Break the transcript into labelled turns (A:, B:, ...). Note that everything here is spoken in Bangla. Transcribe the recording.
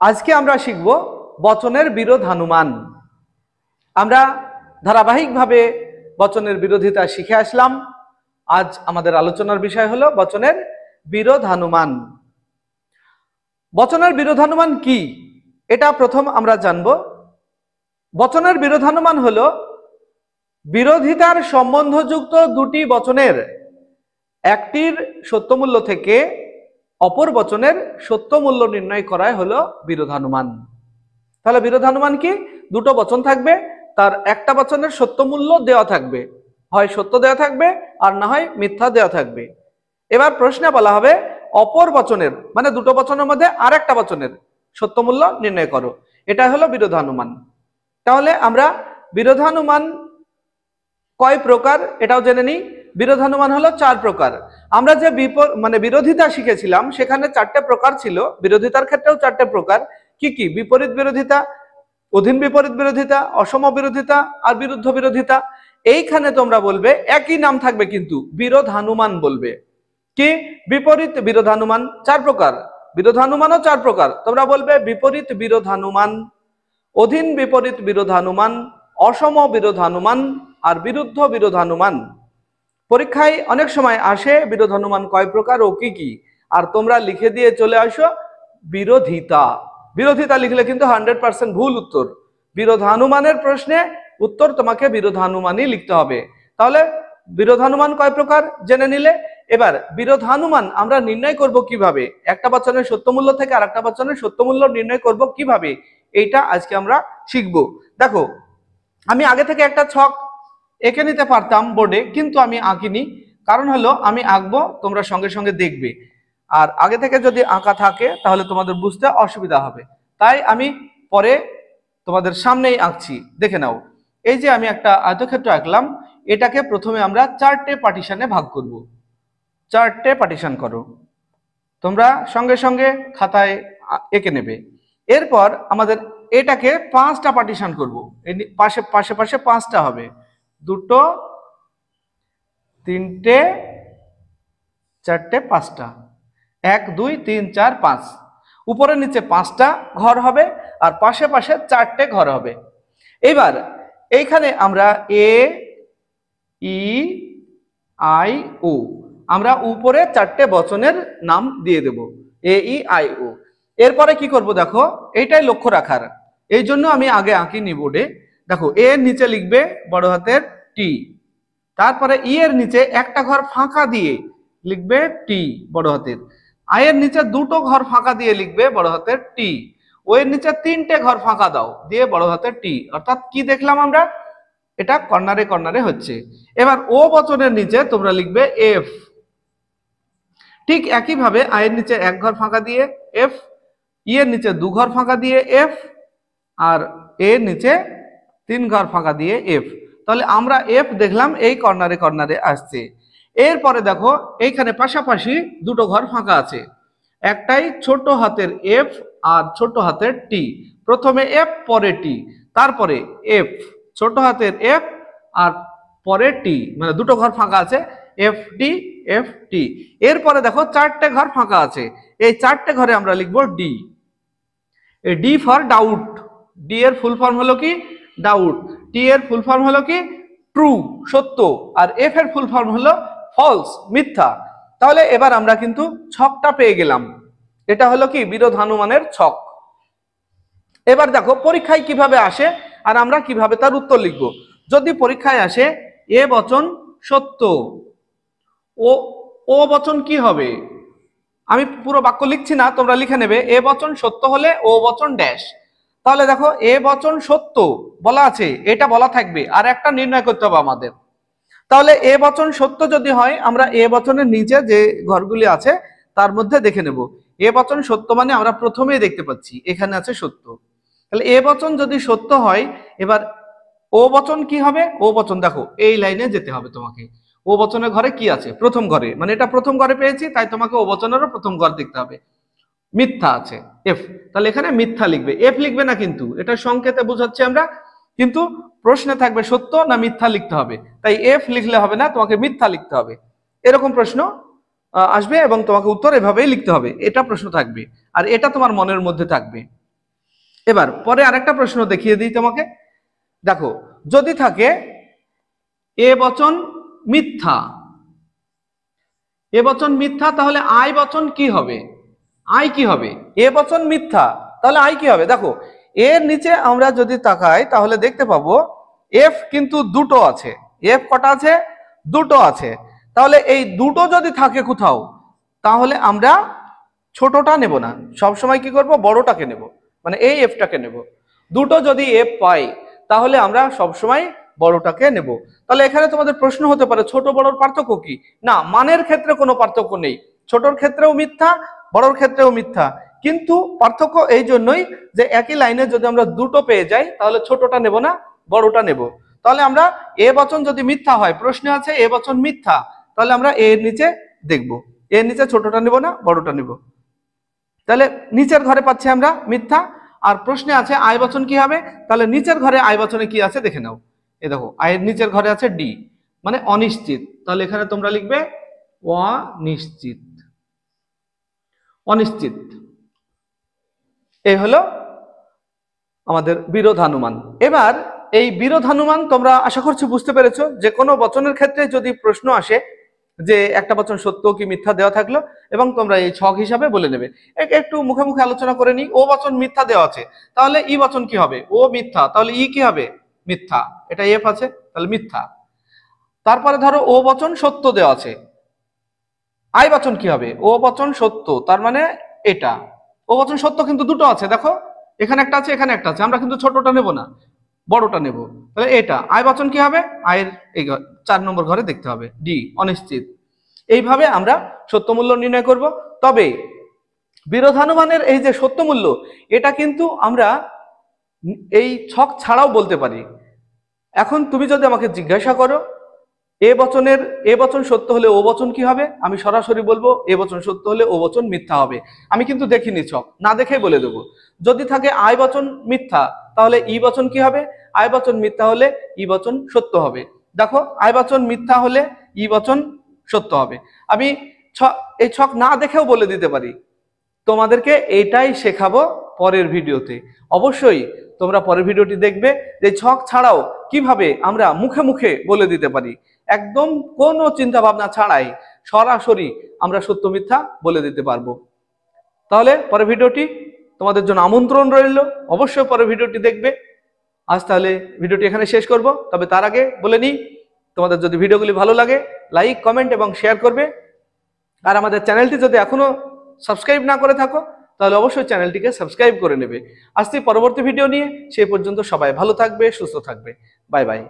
A: আজকে আমরা শিখব বচনের বিরোধানুমান। আমরা ধারাবাহিকভাবে বচনের বিরোধিতা শিখে আসলাম। আজ আমাদের আলোচনার বিষয় হলো বচনের বিরোধানুমান। বচনের বিরোধানুমান কি এটা প্রথম আমরা জানব। বচনের বিরোধানুমান হলো বিরোধিতার সম্বন্ধযুক্ত দুটি বচনের একটির সত্যমূল্য থেকে অপর বচনের সত্যমূল্য নির্ণয় করাই হলো বিরোধানুমান। তাহলে বিরোধানুমান কি? দুটো বচন থাকবে, তার একটা বচনের সত্যমূল্য দেওয়া থাকবে, হয় সত্য দেওয়া থাকবে আর না হয় মিথ্যা দেওয়া থাকবে। এবার প্রশ্নে বলা হবে অপর বচনের মানে দুটো বচনের মধ্যে আর একটা বচনের সত্যমূল্য নির্ণয় করো। এটা হলো বিরোধানুমান। তাহলে আমরা বিরোধানুমান কয় প্রকার এটাও জেনে নিই। বিরোধানুমান হলো 4 প্রকার। আমরা যে বিরোধিতা শিখেছিলাম সেখানে 4টে প্রকার ছিল, বিরোধিতার ক্ষেত্রেও 4টে প্রকার। কি কি? বিপরীত বিরোধিতা, অধীন বিপরীত বিরোধিতা, অসম বিরোধিতা আর বিরুদ্ধ বিরোধিতা। এইখানে তোমরা বলবে একই নাম থাকবে কিন্তু বিরোধানুমান বলবে। কি? বিপরীত বিরোধানুমান 4 প্রকার, বিরোধানুমানও 4 প্রকার। তোমরা বলবে বিপরীত বিরোধানুমান, অধীন বিপরীত বিরোধানুমান, অসম বিরোধানুমান আর বিরুদ্ধ বিরোধানুমান। পরীক্ষায় অনেক সময় আসে বিরোধানুমান কয় প্রকার ও কি কি, আর তোমরা লিখে দিয়ে চলে আসো বিরোধিতা। বিরোধিতা লিখলে কিন্তু 100% ভুল উত্তর। বিরোধানুমানের প্রশ্নে উত্তর তোমাকে বিরোধানুমানই লিখতে হবে। তাহলে বিরোধানুমান কয় প্রকার জেনে নিলে। এবার বিরোধানুমান আমরা নির্ণয় করব কিভাবে, একটা বচনের সত্যমূল্য থেকে আর একটা বচনের সত্যমূল্য নির্ণয় করব কিভাবে, এইটা আজকে আমরা শিখব। দেখো, আমি আগে থেকে একটা ছক এঁকে নিতে পারতাম বোর্ডে, কিন্তু আমি আঁকিনি। কারণ হলো আমি আঁকবো, তোমরা সঙ্গে সঙ্গে দেখবে, আর আগে থেকে যদি আঁকা থাকে তাহলে তোমাদের বুঝতে অসুবিধা হবে। তাই আমি পরে তোমাদের সামনেই আঁকছি, দেখে নাও। এই যে আমি একটা আয়তক্ষেত্র আঁকলাম, এটাকে প্রথমে আমরা 4টে পার্টিশনে ভাগ করব। 4টে পার্টিশন করো, তোমরা সঙ্গে সঙ্গে খাতায় এঁকে নেবে। এরপর আমাদের এটাকে 5টা পার্টিশন করব। পাশে পাশে পাশে 5টা হবে, 2, 3, 4, 5টা, 1, 2, 3, 4, 5। উপরে নিচে 5টা ঘর হবে আর পাশে পাশে 4টে ঘর হবে। এবার এইখানে আমরা এ ই আই ও, আমরা উপরে 4টে বচনের নাম দিয়ে দেব, এ ই আই ও। এরপরে কি করব দেখো, এইটাই লক্ষ্য রাখার, এই জন্য আমি আগে আঁকিনি বোর্ডে। দেখো, এ এর নিচে লিখবে বড় হাতের টি, তারপরে ই এর নিচে একটা ঘর ফাঁকা দিয়ে লিখবে টি বড় হাতের, আই এর নিচে 2টো ঘর ফাঁকা দিয়ে লিখবে বড় হাতের টি, ও এর নিচে 3টে ঘর ফাঁকা দাও দিয়ে বড় হাতের টি। অর্থাৎ কি দেখলাম আমরা, এটা কর্নারে কর্নারে হচ্ছে। এবার ও বচনের নিচে তোমরা লিখবে এফ। ঠিক একইভাবে আই এর নিচে 1 ঘর ফাঁকা দিয়ে এফ, ই এর নিচে 2 ঘর ফাঁকা দিয়ে এফ, আর এর নিচে 3 ঘর ফাঁকা দিয়ে এফ। তাহলে আমরা এফ দেখলাম এই কর্নারে কর্নারে আসছে। এরপরে দেখো এইখানে পাশাপাশি 2টো ঘর ফাঁকা আছে, একটাই ছোট হাতের এফ আর ছোট হাতের টি। প্রথমে এফ পরে টি, তারপরে এফ ছোট হাতের এফ আর পরে টি, মানে 2টো ঘর ফাঁকা আছে, এফ টি এফ টি। এরপরে দেখো 4টে ঘর ফাঁকা আছে, এই 4টে ঘরে আমরা লিখবো ডি। এই ডি ফর ডাউট। ডি এর ফুল ফর্ম হলো কি? ডাউট। টি এর ফুল ফর্ম হলো কি? ট্রু, সত্য। আর এফ এর ফুল ফর্ম হলো ফলস, মিথ্যা। তাহলে এবার আমরা কিন্তু ছকটা পেয়ে গেলাম। এটা হলো কি? বিরোধানুমানের ছক। এবার দেখো পরীক্ষায় কিভাবে আসে আর আমরা কিভাবে তার উত্তর লিখব। যদি পরীক্ষায় আসে এ বচন সত্য, ও বচন কি হবে? আমি পুরো বাক্য লিখছি না, তোমরা লিখে নেবে। এ বচন সত্য হলে ও বচন ড্যাশ। তাহলে দেখো এ বচন সত্য বলা আছে, এটা বলা থাকবে, আর একটা নির্ণয় করতে হবে আমাদের। তাহলে এ বচন সত্য যদি হয়, আমরা এ বচনের নিচে যে ঘরগুলি আছে তার মধ্যে দেখে নেব। এ বচন সত্য মানে আমরা প্রথমেই দেখতে পাচ্ছি এখানে আছে সত্য। তাহলে এ বচন যদি সত্য হয়, এবার ও বচন কি হবে? ও বচন দেখো এই লাইনে যেতে হবে তোমাকে। ও বচনের ঘরে কি আছে? প্রথম ঘরে, মানে এটা প্রথম ঘরে পেয়েছি, তাই তোমাকে ও বচনেরও প্রথম ঘর দেখতে হবে। মিথ্যা আছে এফ, তাহলে এখানে মিথ্যা লিখবে, এফ লিখবে না কিন্তু, এটা সংকেতে বোঝাচ্ছি আমরা। কিন্তু প্রশ্নে থাকবে সত্য না মিথ্যা লিখতে হবে, তাই এফ লিখলে হবে না, তোমাকে মিথ্যা লিখতে হবে। এরকম প্রশ্ন আসবে এবং তোমাকে উত্তর এভাবেই লিখতে হবে, এটা প্রশ্ন থাকবে আর এটা তোমার মনের মধ্যে থাকবে। এবার পরে আরেকটা প্রশ্ন দেখিয়ে দিই তোমাকে। দেখো, যদি থাকে এ বচন মিথ্যা, এ বচন মিথ্যা, তাহলে আই বচন কি হবে? আই কি হবে? এ বচন মিথ্যা, তাহলে আই কি হবে? দেখো, এর নিচে আমরা যদি তাকাই তাহলে দেখতে পাবো এফ কিন্তু দুটো আছে। এফ কটা আছে? দুটো আছে। তাহলে এই দুটো যদি থাকে কোথাও, তাহলে আমরা ছোটটা নেব না, সব সময় কি করব? বড়টাকে নেব, মানে এই এফটাকে নেব। দুটো যদি এফ পাই তাহলে আমরা সব সময় বড়টাকে নেব। তাহলে এখানে তোমাদের প্রশ্ন হতে পারে ছোট বড়র পার্থক্য কি? না, মানের ক্ষেত্রে কোনো পার্থক্য নেই। ছোটর ক্ষেত্রেও মিথ্যা, বড়র ক্ষেত্রেও মিথ্যা, কিন্তু পার্থক্য এই জন্যই যে একই লাইনে যদি আমরা দুটো পেয়ে যাই তাহলে ছোটটা নেব না, বড়টা নেব। তাহলে আমরা এ বচন যদি মিথ্যা হয়, প্রশ্নে আছে এ বচন মিথ্যা, তাহলে আমরা এর নিচে দেখব, এর নিচে ছোটটা নেব না, বড়টা নেব। তাহলে নিচের ঘরে পাচ্ছি আমরা মিথ্যা, আর প্রশ্নে আছে আই বচন কি হবে? তাহলে নিচের ঘরে আই বচনে কি আছে দেখে নাও। এই দেখো, আয়ের নিচের ঘরে আছে ডি, মানে অনিশ্চিত। তাহলে এখানে তোমরা লিখবে অনিশ্চিত, অনিশ্চিত। এই হলো আমাদের বিরোধানুমান। এবার এই বিরোধানুমান তোমরা আশা করছি বুঝতে পেরেছো। যে কোনো বচনের ক্ষেত্রে যদি প্রশ্ন আসে যে একটা বচন সত্য কি মিথ্যা দেওয়া থাকলো, এবং তোমরা এই ছক হিসাবে বলে নেবে। একটু মুখে মুখে আলোচনা করে নিই। ও বচন মিথ্যা দেওয়া আছে, তাহলে ই বচন কি হবে? ও মিথ্যা, তাহলে ই কি হবে? মিথ্যা। এটা এফ আছে, তাহলে মিথ্যা। তারপরে ধরো ও বচন সত্য দেওয়া আছে, আই বচন কি হবে? ও বচন সত্য, তার মানে এটা। ও বচন সত্য কিন্তু দুটো আছে, দেখো এখানে একটা আছে, এখানে একটা আছে, আমরা কিন্তু ছোটটা নেব না, বড়টা নেব। তাহলে এটা আই বচন কি হবে? আয়ের এই 4 নম্বর ঘরে দেখতে হবে ডি, অনিশ্চিত। এইভাবে আমরা সত্যমূল্য নির্ণয় করব। তবে বিরোধানুমানের এই যে সত্যমূল্য, এটা কিন্তু আমরা এই ছক ছাড়াও বলতে পারি। এখন তুমি যদি আমাকে জিজ্ঞাসা করো এ বচনের, এ বচন সত্য হলে ও বচন কি হবে, আমি সরাসরি বলবো এ বচন সত্য হলে ও বচন মিথ্যা হবে। আমি কিন্তু দেখিনি ছক, না দেখেই বলে দেবো। যদি থাকে আই বচন মিথ্যা, তাহলে ই বচন কি হবে? আই বচন মিথ্যা হলে ই বচন সত্য হবে। দেখো, আই বচন মিথ্যা হলে ই বচন সত্য হবে। আমি এই ছক না দেখেও বলে দিতে পারি। তোমাদেরকে এটাই শেখাবো পরের ভিডিওতে। অবশ্যই তোমরা পরের ভিডিওটি দেখবে যে ছক ছাড়াও কিভাবে আমরা মুখে মুখে বলে দিতে পারি, একদম কোনো চিন্তা ভাবনা ছাড়াই সরাসরি আমরা সত্য মিথ্যা বলে দিতে পারবো। তাহলে পরের ভিডিওটি তোমাদের জন্য আমন্ত্রণ রইল, অবশ্যই পরের ভিডিওটি দেখবে। আজ তাহলে ভিডিওটি এখানে শেষ করব। তবে তার আগে বলে নিই, তোমাদের যদি ভিডিওগুলি ভালো লাগে লাইক, কমেন্ট এবং শেয়ার করবে। আর আমাদের চ্যানেলটি যদি এখনো সাবস্ক্রাইব না করে থাকো তাহলে অবশ্যই চ্যানেলটিকে সাবস্ক্রাইব করে নেবে। আসছি পরবর্তী ভিডিও নিয়ে, সেই পর্যন্ত সবাই ভালো থাকবে, সুস্থ থাকবে। Bye bye.